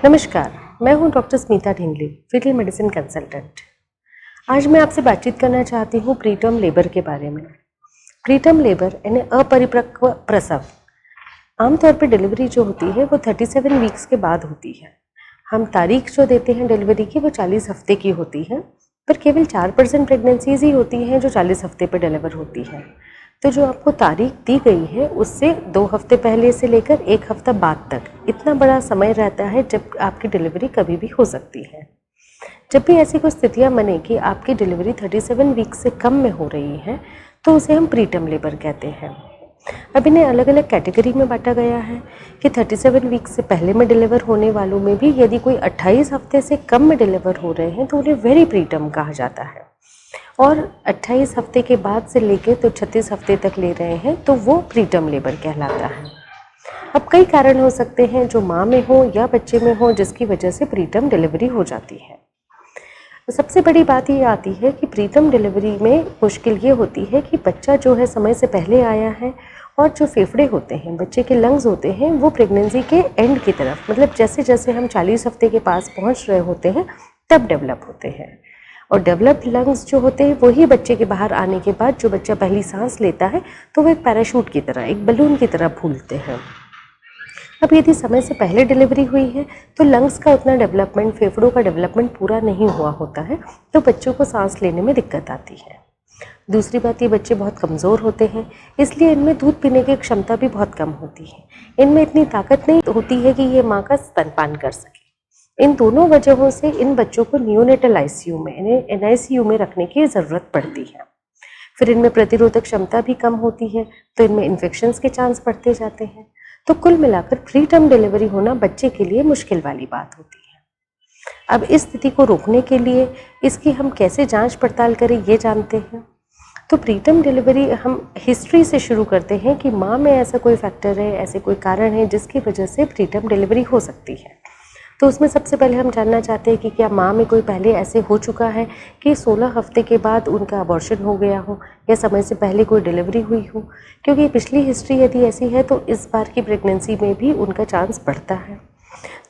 नमस्कार, मैं हूं doctor Smita Dhingli, fetal medicine consultant. आज मैं आपसे बातचीत करना चाहती हूं प्रीटर्म लेबर के बारे में। प्रीटर्म लेबर यानी अपरिपक्व प्रसव। आमतौर पर डिलीवरी जो होती है वो 37 वीक्स के बाद होती है। हम तारीख जो देते हैं डिलीवरी की वो 40 हफ्ते की होती है, पर केवल 4% प्रेगनेंसीज ही होती हैं जो 40 हफ्ते पर डिलीवर होती है। तो जो आपको तारीख दी गई है उससे 2 हफ्ते पहले से लेकर 1 हफ्ता बाद तक इतना बड़ा समय रहता है जब आपकी डिलीवरी कभी भी हो सकती है। जब भी ऐसी कुछ स्थितियां बने कि आपकी डिलीवरी 37 वीक से कम में हो रही है तो उसे हम प्रीटर्म लेबर कहते हैं। अब इन्हें अलग अलग कैटेगरी में बांटा गया है कि 37 वीक से पहले में डिलीवर होने वालों में भी यदि कोई 28 हफ्ते से कम में डिलीवर हो रहे हैं तो उन्हें वेरी प्रीटर्म कहा जाता है, और 28 हफ्ते के बाद से लेके तो 36 हफ्ते तक ले रहे हैं तो वो प्रीटर्म लेबर कहलाता है। अब कई कारण हो सकते हैं जो माँ में हो या बच्चे में हो जिसकी वजह से प्रीटर्म डिलीवरी हो जाती है। सबसे बड़ी बात ये आती है कि प्रीटर्म डिलीवरी में मुश्किल ये होती है कि बच्चा जो है समय से पहले आया है और जो फेफड़े होते हैं, बच्चे के लंग्स होते हैं, वो प्रेगनेंसी के एंड की तरफ, मतलब जैसे जैसे हम 40 हफ्ते के पास पहुंच रहे होते हैं तब डेवलप होते हैं। और डेवलप्ड लंग्स जो होते हैं वही बच्चे के बाहर आने के बाद जो बच्चा पहली सांस लेता है तो वो एक पैराशूट की तरह, एक बलून की तरह फूलते हैं। अब यदि समय से पहले डिलीवरी हुई है तो लंग्स का उतना डेवलपमेंट, फेफड़ों का डेवलपमेंट पूरा नहीं हुआ होता है, तो बच्चों को सांस लेने में दिक्कत आती है। दूसरी बात, ये बच्चे बहुत कमज़ोर होते हैं, इसलिए इनमें दूध पीने की क्षमता भी बहुत कम होती है। इनमें इतनी ताकत नहीं होती है कि ये माँ का स्तनपान कर सके। इन दोनों वजहों से इन बच्चों को न्यूनेटल आईसीयू में, यानी एनआईसीयू में रखने की ज़रूरत पड़ती है। फिर इनमें प्रतिरोधक क्षमता भी कम होती है तो इनमें इन्फेक्शंस के चांस बढ़ते जाते हैं। तो कुल मिलाकर प्री टर्म डिलीवरी होना बच्चे के लिए मुश्किल वाली बात होती है। अब इस स्थिति को रोकने के लिए इसकी हम कैसे जांच पड़ताल करें ये जानते हैं। तो प्रीटर्म डिलीवरी हम हिस्ट्री से शुरू करते हैं कि माँ में ऐसा कोई फैक्टर है, ऐसे कोई कारण है जिसकी वजह से प्रीटर्म डिलीवरी हो सकती है। तो उसमें सबसे पहले हम जानना चाहते हैं कि क्या माँ में कोई पहले ऐसे हो चुका है कि 16 हफ्ते के बाद उनका अबॉर्शन हो गया हो या समय से पहले कोई डिलीवरी हुई हो, क्योंकि पिछली हिस्ट्री यदि ऐसी है तो इस बार की प्रेगनेंसी में भी उनका चांस बढ़ता है।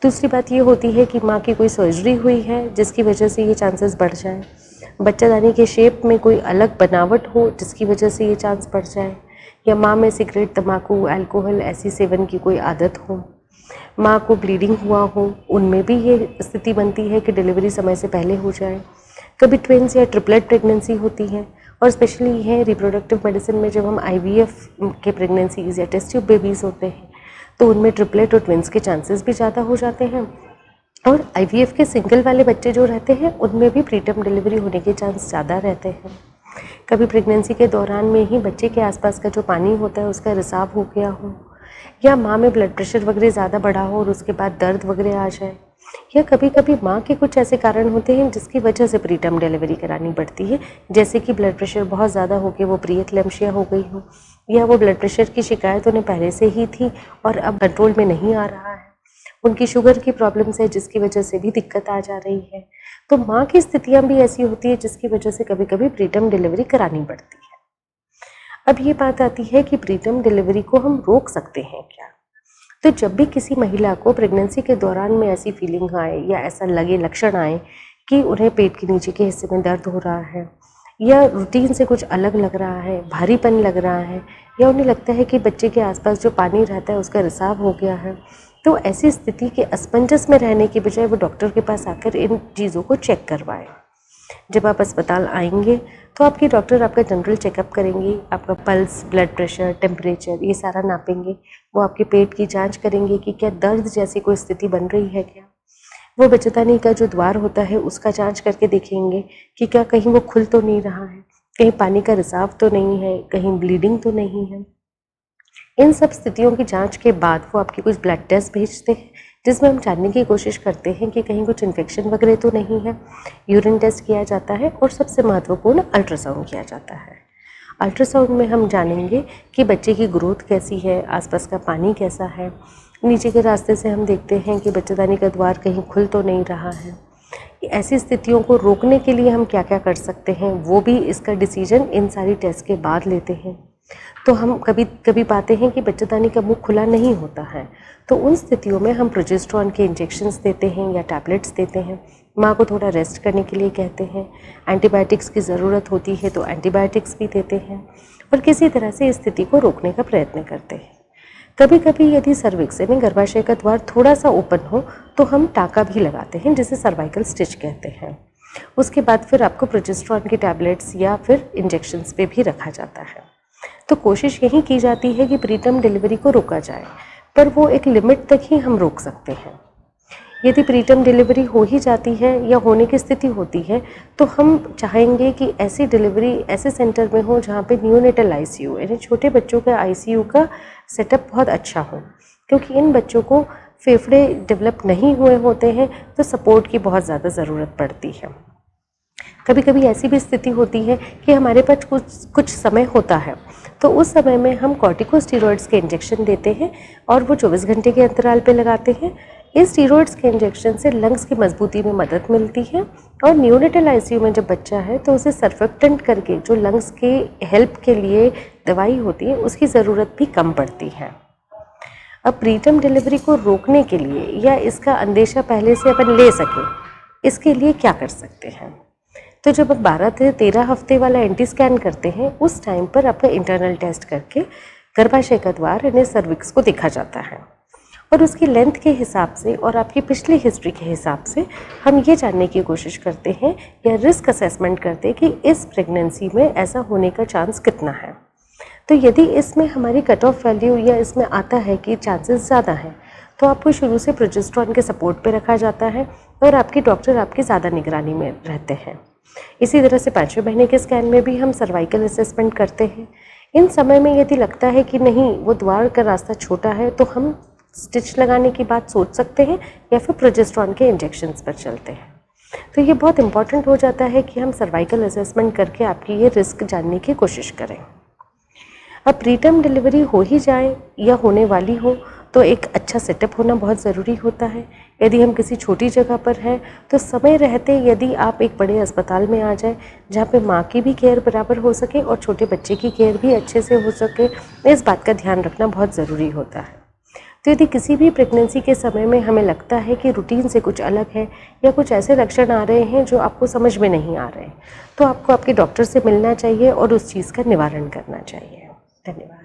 दूसरी बात ये होती है कि माँ की कोई सर्जरी हुई है जिसकी वजह से ये चांसेस बढ़ जाए, बच्चादानी के शेप में कोई अलग बनावट हो जिसकी वजह से ये चांस बढ़ जाए, या माँ में सिगरेट, तम्बाकू, अल्कोहल ऐसी सेवन की कोई आदत हो, माँ को ब्लीडिंग हुआ हो, उनमें भी ये स्थिति बनती है कि डिलीवरी समय से पहले हो जाए। कभी ट्विंस या ट्रिपलेट प्रेगनेंसी होती है, और स्पेशली ये रिप्रोडक्टिव मेडिसिन में जब हम आईवीएफ के प्रेगनेंसीज या टेस्ट ट्यूब बेबीज़ होते हैं तो उनमें ट्रिपलेट और ट्विंस के चांसेस भी ज़्यादा हो जाते हैं। और आईवीएफ के सिंगल वाले बच्चे जो रहते हैं उनमें भी प्रीटर्म डिलीवरी होने के चांस ज़्यादा रहते हैं। कभी प्रेगनेंसी के दौरान में ही बच्चे के आसपास का जो पानी होता है उसका रिसाव हो गया हो, या माँ में ब्लड प्रेशर वगैरह ज़्यादा बढ़ा हो और उसके बाद दर्द वगैरह आ जाए, या कभी कभी माँ के कुछ ऐसे कारण होते हैं जिसकी वजह से प्रीटर्म डिलीवरी करानी पड़ती है, जैसे कि ब्लड प्रेशर बहुत ज़्यादा हो गया, वो प्रीएक्लेम्शिया हो गई हो, या वो ब्लड प्रेशर की शिकायत उन्हें पहले से ही थी और अब कंट्रोल में नहीं आ रहा है, उनकी शुगर की प्रॉब्लम्स है जिसकी वजह से भी दिक्कत आ जा रही है। तो माँ की स्थितियाँ भी ऐसी होती है जिसकी वजह से कभी कभी प्रीटर्म डिलीवरी करानी पड़ती है। अब ये बात आती है कि प्रीटर्म डिलीवरी को हम रोक सकते हैं क्या। तो जब भी किसी महिला को प्रेगनेंसी के दौरान में ऐसी फीलिंग आए या ऐसा लगे, लक्षण आए कि उन्हें पेट के नीचे के हिस्से में दर्द हो रहा है, या रूटीन से कुछ अलग लग रहा है, भारीपन लग रहा है, या उन्हें लगता है कि बच्चे के आसपास जो पानी रहता है उसका रिसाव हो गया है, तो ऐसी स्थिति के असमंजस में रहने की बजाय वो डॉक्टर के पास आकर इन चीज़ों को चेक करवाएं। जब आप अस्पताल आएंगे तो आपकी डॉक्टर आपका जनरल चेकअप करेंगी, आपका पल्स, ब्लड प्रेशर, टेम्परेचर ये सारा नापेंगे। वो आपके पेट की जांच करेंगे कि क्या दर्द जैसी कोई स्थिति बन रही है क्या। वो बच्चेदानी का जो द्वार होता है उसका जांच करके देखेंगे कि क्या कहीं वो खुल तो नहीं रहा है, कहीं पानी का रिसाव तो नहीं है, कहीं ब्लीडिंग तो नहीं है। इन सब स्थितियों की जांच के बाद वो आपके कुछ ब्लड टेस्ट भेजते हैं जिसमें हम जानने की कोशिश करते हैं कि कहीं कुछ इन्फेक्शन वगैरह तो नहीं है। यूरिन टेस्ट किया जाता है और सबसे महत्वपूर्ण अल्ट्रासाउंड किया जाता है। अल्ट्रासाउंड में हम जानेंगे कि बच्चे की ग्रोथ कैसी है, आसपास का पानी कैसा है। नीचे के रास्ते से हम देखते हैं कि बच्चेदानी का द्वार कहीं खुल तो नहीं रहा है। ऐसी स्थितियों को रोकने के लिए हम क्या क्या कर सकते हैं वो भी इसका डिसीजन इन सारी टेस्ट के बाद लेते हैं। तो हम कभी कभी पाते हैं कि बच्चेदानी का मुंह खुला नहीं होता है, तो उन स्थितियों में हम प्रोजेस्टेरॉन के इंजेक्शंस देते हैं या टैबलेट्स देते हैं। माँ को थोड़ा रेस्ट करने के लिए कहते हैं। एंटीबायोटिक्स की ज़रूरत होती है तो एंटीबायोटिक्स भी देते हैं और किसी तरह से इस स्थिति को रोकने का प्रयत्न करते हैं। कभी कभी यदि सर्विक्स यानी गर्भाशय का द्वार थोड़ा सा ओपन हो तो हम टाँका भी लगाते हैं, जिसे सर्वाइकल स्टिच कहते हैं। उसके बाद फिर आपको प्रोजेस्टेरॉन की टैबलेट्स या फिर इंजेक्शंस पे भी रखा जाता है। तो कोशिश यही की जाती है कि प्रीटर्म डिलीवरी को रोका जाए, पर वो एक लिमिट तक ही हम रोक सकते हैं। यदि प्रीटर्म डिलीवरी हो ही जाती है या होने की स्थिति होती है तो हम चाहेंगे कि ऐसी डिलीवरी ऐसे सेंटर में हो जहाँ पे न्यूनेटल आईसीयू यानी छोटे बच्चों के आईसीयू का सेटअप बहुत अच्छा हो, क्योंकि इन बच्चों को फेफड़े डेवलप नहीं हुए होते हैं तो सपोर्ट की बहुत ज़्यादा ज़रूरत पड़ती है। कभी कभी ऐसी भी स्थिति होती है कि हमारे पास कुछ समय होता है, तो उस समय में हम कॉर्टिकोस्टेरॉइड्स के इंजेक्शन देते हैं और वो 24 घंटे के अंतराल पे लगाते हैं। इस स्टेरॉइड्स के इंजेक्शन से लंग्स की मजबूती में मदद मिलती है और न्यूनेटल आईसीयू में जब बच्चा है तो उसे सर्फेक्टेंट करके जो लंग्स के हेल्प के लिए दवाई होती है उसकी ज़रूरत भी कम पड़ती है। अब प्रीटर्म डिलीवरी को रोकने के लिए या इसका अंदेशा पहले से अपन ले सकें, इसके लिए क्या कर सकते हैं? तो जब आप 12 से 13 हफ्ते वाला एंटी स्कैन करते हैं उस टाइम पर आपका इंटरनल टेस्ट करके गर्भाशय का द्वार यानी सर्विक्स को देखा जाता है और उसकी लेंथ के हिसाब से और आपकी पिछली हिस्ट्री के हिसाब से हम ये जानने की कोशिश करते हैं या रिस्क असेसमेंट करते हैं कि इस प्रेगनेंसी में ऐसा होने का चांस कितना है। तो यदि इसमें हमारी कट ऑफ वैल्यू या इसमें आता है कि चांसेस ज़्यादा हैं तो आपको शुरू से प्रोजेस्टेरॉन के सपोर्ट पे रखा जाता है और आपके डॉक्टर आपकी ज़्यादा निगरानी में रहते हैं। इसी तरह से 5वें महीने के स्कैन में भी हम सर्वाइकल असेसमेंट करते हैं। इन समय में यदि लगता है कि नहीं वो द्वार का रास्ता छोटा है तो हम स्टिच लगाने की बात सोच सकते हैं या फिर प्रोजेस्टेरॉन के इंजेक्शंस पर चलते हैं। तो ये बहुत इंपॉर्टेंट हो जाता है कि हम सर्वाइकल असेसमेंट करके आपकी ये रिस्क जानने की कोशिश करें। अब प्रीटर्म डिलीवरी हो ही जाए या होने वाली हो तो एक अच्छा सेटअप होना बहुत ज़रूरी होता है। यदि हम किसी छोटी जगह पर हैं तो समय रहते यदि आप एक बड़े अस्पताल में आ जाए जहाँ पे माँ की भी केयर बराबर हो सके और छोटे बच्चे की केयर भी अच्छे से हो सके, इस बात का ध्यान रखना बहुत ज़रूरी होता है। तो यदि किसी भी प्रेगनेंसी के समय में हमें लगता है कि रूटीन से कुछ अलग है या कुछ ऐसे लक्षण आ रहे हैं जो आपको समझ में नहीं आ रहे हैं, तो आपको आपके डॉक्टर से मिलना चाहिए और उस चीज़ का निवारण करना चाहिए। धन्यवाद।